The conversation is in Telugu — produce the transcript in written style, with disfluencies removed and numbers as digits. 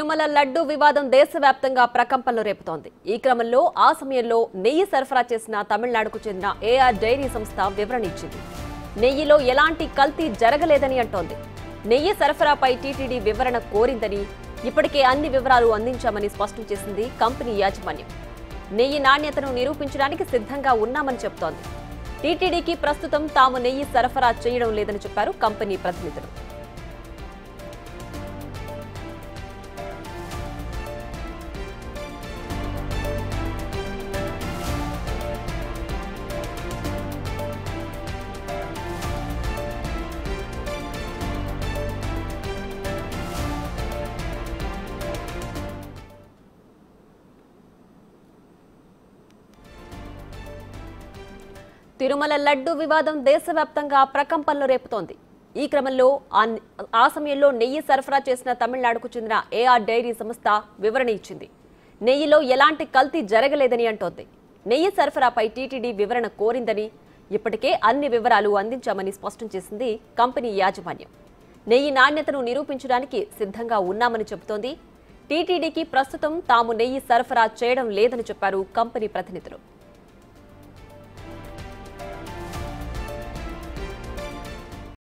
తిరుమల లడ్డు వివాదం దేశవ్యాప్తంగా ప్రకంపనలు రేపుతోంది. ఈ క్రమంలో ఆ సమయంలో నెయ్యి సరఫరా చేసిన తమిళనాడుకు చెందిన ఏఆర్ డైరీ సంస్థ వివరణ ఇచ్చింది. నెయ్యిలో ఎలాంటి కల్తీ జరగలేదని అంటోంది. నెయ్యి సరఫరాపై టీటీడీ వివరణ కోరిందని, ఇప్పటికే అన్ని వివరాలు అందించామని స్పష్టం చేసింది కంపెనీ యాజమాన్యం. నెయ్యి నాణ్యతను నిరూపించడానికి సిద్ధంగా ఉన్నామని చెబుతోంది. టీటీడీకి ప్రస్తుతం తాము నెయ్యి సరఫరా చేయడం లేదని చెప్పారు కంపెనీ ప్రతినిధులు. తిరుమల లడ్డు వివాదం దేశవ్యాప్తంగా ప్రకంపనలు రేపుతోంది. ఈ క్రమంలో ఆ సమయంలో నెయ్యి సరఫరా చేసిన తమిళనాడుకు చెందిన ఏఆర్ డైరీ సంస్థ వివరణ ఇచ్చింది. నెయ్యిలో ఎలాంటి కల్తీ జరగలేదని అంటోంది. నెయ్యి సరఫరాపై టీటీడీ వివరణ కోరిందని, ఇప్పటికే అన్ని వివరాలు అందించామని స్పష్టం చేసింది కంపెనీ యాజమాన్యం. నెయ్యి నాణ్యతను నిరూపించడానికి సిద్ధంగా ఉన్నామని చెబుతోంది. టీటీడీకి ప్రస్తుతం తాము నెయ్యి సరఫరా చేయడం లేదని చెప్పారు కంపెనీ ప్రతినిధులు.